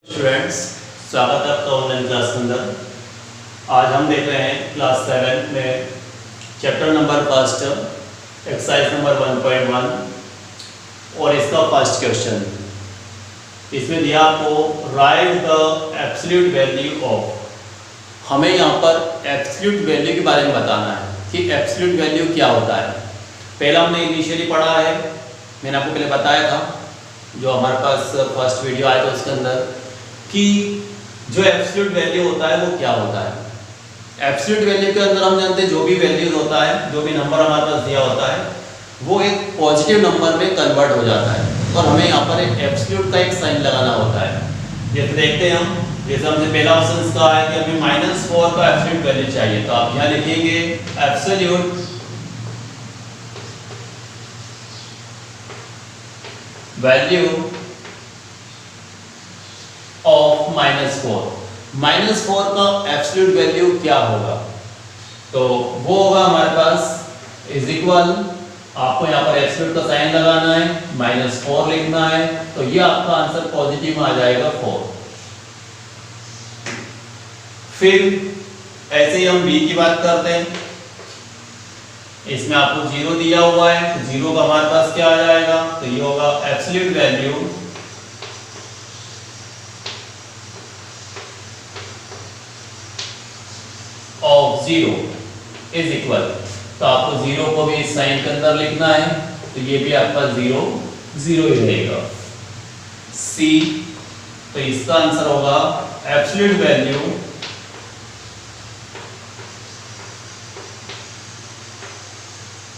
Students, स्वागत है आपका ऑनलाइन क्लास के अंदर। आज हम देख रहे हैं क्लास 7 में chapter number first exercise number 1.1 और इसका फर्स्ट क्वेश्चन। इसमें दिया आपको right the absolute value of. हमें यहाँ पर एब्सोल्यूट वैल्यू के बारे में बताना है कि एब्सोल्यूट वैल्यू क्या होता है। पहला हमने इनिशियली पढ़ा है, मैंने आपको पहले बताया था जो हमारे पास फर्स्ट वीडियो आया था उसके अंदर कि जो एब्सोल्यूट वैल्यू होता है वो क्या होता है। एब्सोल्यूट वैल्यू के अंदर हम जानते हैं जो भी वैल्यूज होता है, जो भी नंबर हमारे पास दिया होता है वो एक पॉजिटिव नंबर में कन्वर्ट हो जाता है और हमें यहाँ पर एक एब्सोल्यूट का एक साइन लगाना होता है। जैसे देखते हैं हम, जैसे हमसे पहला ऑप्शन कहा है कि हमें -4 का एब्सोल्यूट वैल्यू चाहिए, तो आप यहाँ लिखेंगे एब्सोल्यूट वैल्यू ऑफ -4 का एब्सोल्यूट वैल्यू क्या होगा, तो वो होगा हमारे पास इज इक्वल, आपको यहाँ पर एब्सोल्यूट का साइन लगाना है, -4 लिखना है, तो ये आपका आंसर पॉजिटिव में आ जाएगा 4। फिर ऐसे ही हम b की बात करते हैं। इसमें आपको 0 दिया हुआ है, तो 0 का हमारे पास क्या आ जाएगा, तो ये होगा absolute value of 0 is equal, तो आपको 0 को भी इस साइन के अंदर लिखना है, तो ये भी आपका 0 0 ही रहेगा। C, तो इसका आंसर होगा एब्सोल्यूट वैल्यू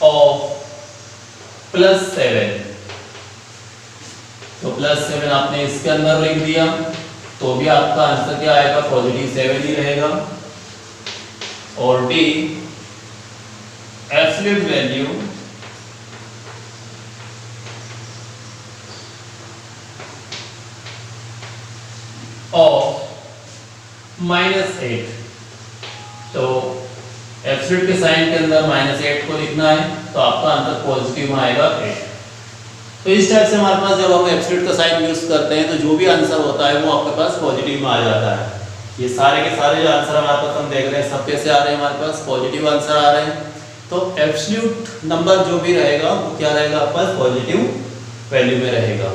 ऑफ +7, तो +7 आपने इसके अंदर लिख दिया, तो भी आपका आंसर क्या आएगा, पॉजिटिव 7 ही रहेगा। और D, एब्सोल्यूट वैल्यू ऑफ -8, तो एब्सोल्यूट के साइन के अंदर -8 को लिखना है, तो आपका आंसर पॉजिटिव में आएगा 8। तो इस टाइप से हमारे पास जब हम एब्सोल्यूट का साइन यूज करते हैं तो जो भी आंसर होता है वो आपके पास पॉजिटिव में आ जाता है। ये सारे के सारे जो आंसर हमारे पास हम देख रहे हैं सब कैसे आ रहे हैं, हमारे पास पॉजिटिव आंसर आ रहे हैं। तो एब्सोल्यूट नंबर जो भी रहेगा वो क्या रहेगा, आपके पास पॉजिटिव वैल्यू में रहेगा।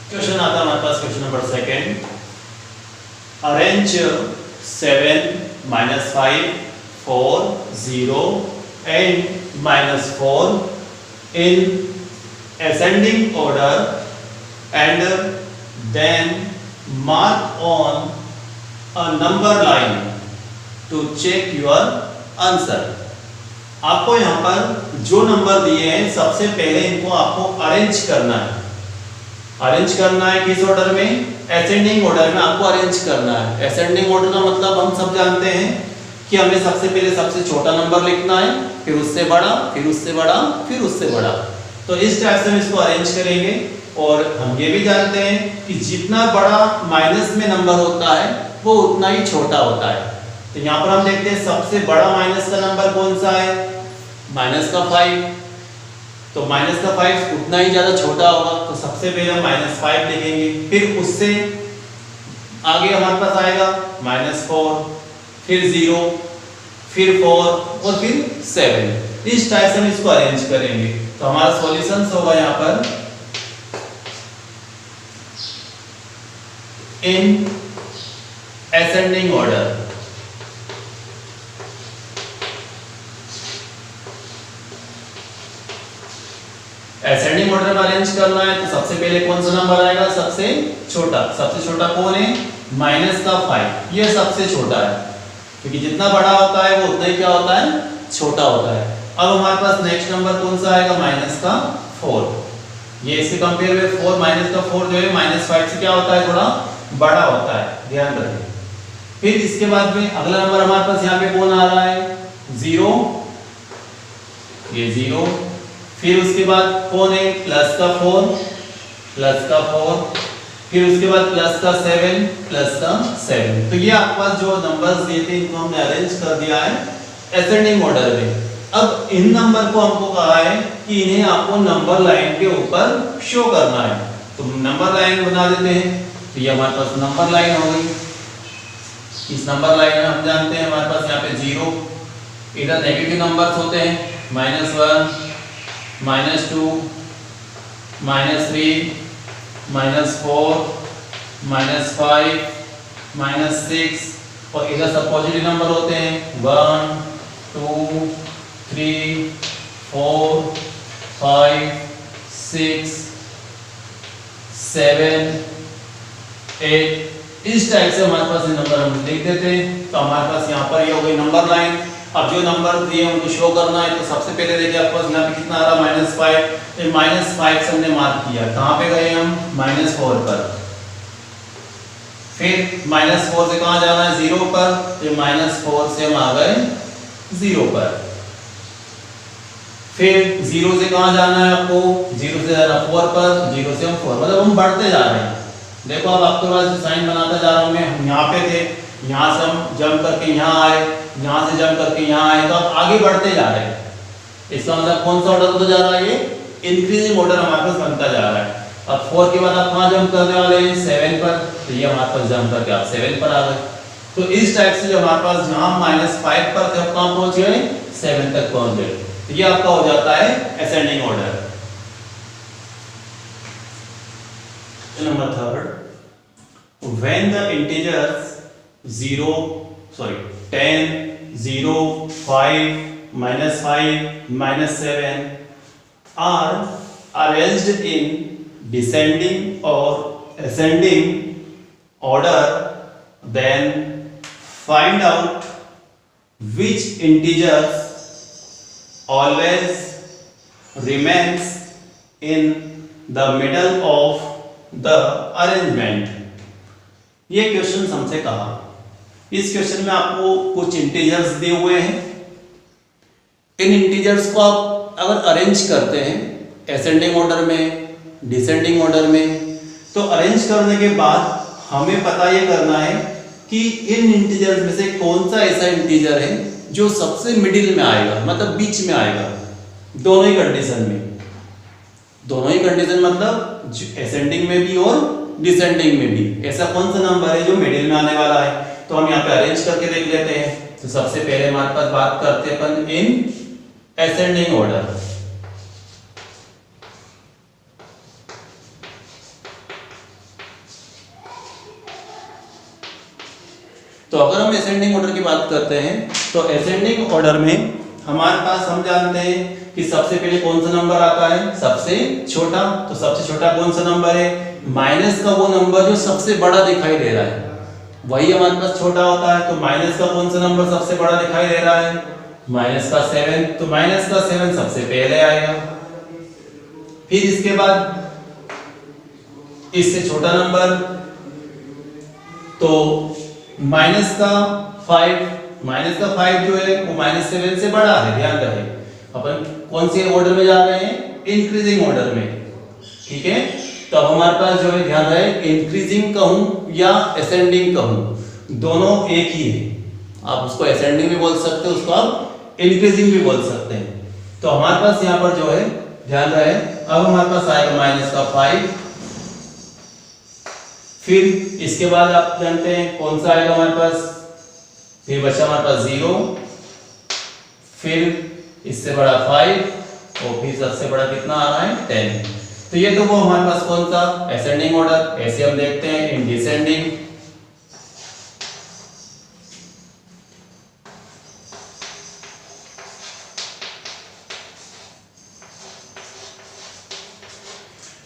क्वेश्चन आता है हमारे पास, question number 2। Arrange 7, -5, 4, 0 and -4 in ascending order and then mark on a number line to check your answer। आपको यहाँ पर जो नंबर दिए हैं सबसे पहले इनको आपको अरेंज करना है। अरेंज करना है किस ऑर्डर में, असेंडिंग ऑर्डर में आपको अरेंज करना है। असेंडिंग ऑर्डर का मतलब हम सब जानते हैं कि हमें सबसे पहले सबसे छोटा नंबर लिखना है, फिर उससे बड़ा, फिर उससे बड़ा, फिर उससे बड़ा। तो इस टाइप से हम इसको अरेंज करेंगे। और हम ये भी जानते हैं कि जितना बड़ा माइनस में नंबर होता है वो उतना ही छोटा होता है। तो यहाँ पर हम देखते हैं सबसे बड़ा माइनस का नंबर कौन सा है, -5, तो -5 उतना ही ज्यादा छोटा होगा, तो सबसे पहले हम -5 लिखेंगे, फिर उससे आगे हमारे पास आएगा -4, फिर 0, फिर 4 और फिर 7। इस टाइप से हम इसको अरेंज करेंगे। तो हमारा सॉल्यूशन होगा यहाँ पर इन ascending order। ascending order में अरेंज करना है, तो सबसे पहले कौन सा नंबर आएगा, सबसे छोटा कौन है, -5, ये सबसे छोटा है, क्योंकि जितना बड़ा होता है वो उतना ही क्या होता है, छोटा होता है। अब हमारे पास नेक्स्ट नंबर कौन सा आएगा, -4, ये इसके कंपेयर में 4 -4 जो है -5 से क्या होता है, थोड़ा बड़ा होता है, ध्यान रखें। फिर इसके बाद में अगला नंबर हमारे पास यहाँ पे कौन आ रहा है, 0, ये 0, फिर उसके बाद कौन है, +4, फिर उसके बाद +7, तो ये आपके पास जो नंबर्स दिए थे इनको हमने अरेंज कर दिया है असेंडिंग ऑर्डर में। अब इन नंबर को हमको कहा है कि इन्हें आपको नंबर लाइन के ऊपर शो करना है, तो नंबर लाइन बना देते हैं। तो ये हमारे पास नंबर लाइन हो गई। इस नंबर लाइन में हम जानते हैं हमारे पास यहाँ पे 0, इधर नेगेटिव नंबर्स होते हैं -1, -2, -3, -4, -5, -6 और इधर सब पॉजिटिव नंबर होते हैं 1, 2, 3, 4, 5, 6, 7, 8। इस टाइप से हमारे पास ये नंबर हम लिख देते हैं। तो हमारे पास यहाँ पर ये हो गई नंबर लाइन। अब जो नंबर दिए उनको शो करना है, तो सबसे पहले देखिए आपके पास यहाँ पे कितना आ रहा है -5। तो -5 से हमने मार्क किया, कहाँ पे गए हम -4 पर। फिर -4 से कहाँ जाना है 0 पर, तो -4 से हम आ गए 0 पर। फिर 0 से कहाँ जाना है आपको, 0 से जाना 4 पर, 0 से हम 4, मतलब हम बढ़ते जा रहे हैं। देखो अब आपके पास साइन बनाता जा रहा हूँ मैं, हम यहाँ पे थे, यहाँ से हम जंप करके यहाँ आए, यहाँ से जंप करके यहाँ आए, तो आप आगे बढ़ते जा रहे हैं। इसका मतलब कौन सा ऑर्डर होता जा रहा है, ये इंक्रीजिंग ऑर्डर हमारे पास बनता जा रहा है। अब 4 के बाद आप कहाँ जंप करने वाले हैं 7 पर, तो ये हमारे पास जंप करके आप 7 पर आ गए। तो इस टाइप से जो हमारे पास जहाँ -5 पर थे, कहाँ पहुँच गए 7 तक पहुँच गए। तो ये आपका हो जाता है ascending order. Number 3, when the integers 10, 0, 5, -5, -7 are arranged in descending or ascending order, then find out which integers always remains in the middle of the arrangement। ये क्वेश्चन हमसे कहा। इस क्वेश्चन में आपको कुछ इंटीजर्स दिए हुए हैं। इन इंटीजर्स को आप अगर अरेंज करते हैं असेंडिंग ऑर्डर में, डिसेंडिंग ऑर्डर में, तो अरेंज करने के बाद हमें पता ये करना है कि इन इंटीजर्स में से कौन सा ऐसा इंटीजर है जो सबसे मिडिल में आएगा, मतलब बीच में आएगा। दोनों ही कंडीशन में, दोनों ही कंडीशन मतलब असेंडिंग में भी और डिसेंडिंग में भी, ऐसा कौन सा नंबर है जो मिडिल में आने वाला है। तो हम यहाँ पे अरेंज करके देख लेते हैं। तो सबसे पहले हमारे पास बात करते हैं अपन इन असेंडिंग ऑर्डर। तो अगर हम असेंडिंग ऑर्डर की बात करते हैं, तो असेंडिंग ऑर्डर में हमारे पास हम जानते हैं कि सबसे पहले कौन सा नंबर आता है, सबसे छोटा। तो सबसे छोटा कौन सा नंबर है, माइनस का वो नंबर जो सबसे बड़ा दिखाई दे रहा है, वही हमारे पास छोटा होता है। तो माइनस का कौन सा नंबर सबसे बड़ा दिखाई दे रहा है, माइनस का 7, तो माइनस का 7 सबसे पहले आएगा। फिर इसके बाद इससे छोटा नंबर, तो माइनस का 5 जो है वो -7 से बड़ा है, ध्यान रहे। अपन कौन से ऑर्डर में जा रहे हैं, इंक्रीजिंग ऑर्डर में, ठीक है। तो अब हमारे पास जो है ध्यान रहे, इंक्रीजिंग कहूं या असेंडिंग कहूं, दोनों एक ही है। आप उसको असेंडिंग भी बोल सकते हो, उसको आप इंक्रीजिंग भी बोल सकते हैं। तो हमारे पास यहाँ पर जो है ध्यान रहे, अब हमारे पास आएगा माइनस का 5, फिर इसके बाद आप जानते हैं कौन सा आएगा हमारे पास, फिर बचा हमारे पास 0, फिर इससे बड़ा 5 और फिर सबसे बड़ा कितना आ रहा है 10। तो ये तो वो हमारे पास कौन सा असेंडिंग ऑर्डर। ऐसे हम देखते हैं इन डिसेंडिंग।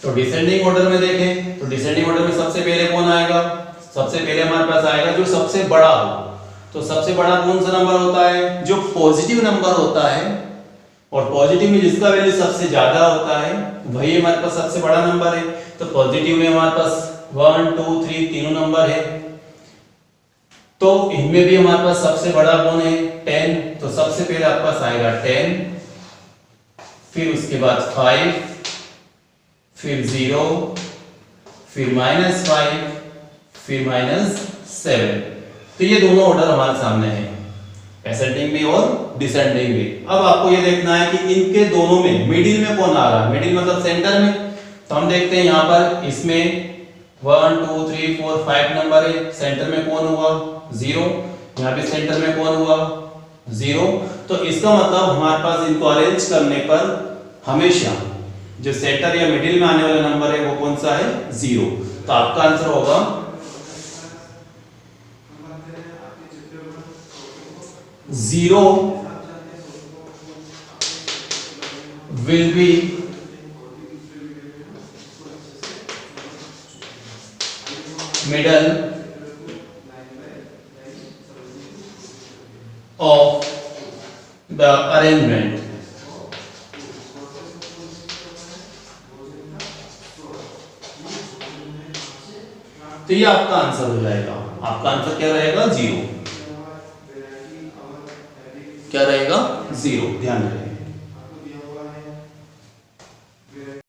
तो डिसेंडिंग ऑर्डर में देखें, तो डिसेंडिंग ऑर्डर में सबसे पहले कौन आएगा, सबसे पहले हमारे पास आएगा जो सबसे बड़ा हो। तो सबसे बड़ा कौन सा नंबर होता है, जो पॉजिटिव नंबर होता है, और पॉजिटिव में जिसका वैल्यू सबसे ज्यादा होता है वही हमारे पास सबसे बड़ा नंबर है। तो पॉजिटिव में हमारे पास 1, 2, 3 तीनों नंबर है। तो इनमें भी हमारे पास सबसे बड़ा कौन है 10। तो सबसे पहले आपके पास आएगा 10, फिर उसके बाद 5, फिर 0, फिर -5, फिर -7। तो ये दोनों ऑर्डर हमारे सामने हैं। एसेंडिंग भी और डिसेंडिंग भी। अब आपको ये देखना है कि इनके दोनों में मिडिल में कौन आ रहा है, मिडिल मतलब सेंटर में। तो हम देखते हैं यहाँ पर इसमें 1 2 3 4 5 नंबर है, सेंटर में कौन हुआ 0, यहाँ पे सेंटर में कौन हुआ 0। तो इसका मतलब हमारे पास इनको अरेंज करने पर हमेशा जो सेंटर या मिडिल में आने वाला नंबर है वो कौन सा है 0। तो आपका आंसर होगा 0 will be middle of the arrangement। तो ये आपका आंसर हो जाएगा। आपका आंसर क्या रहेगा 0, क्या रहेगा 0, ध्यान रखिए।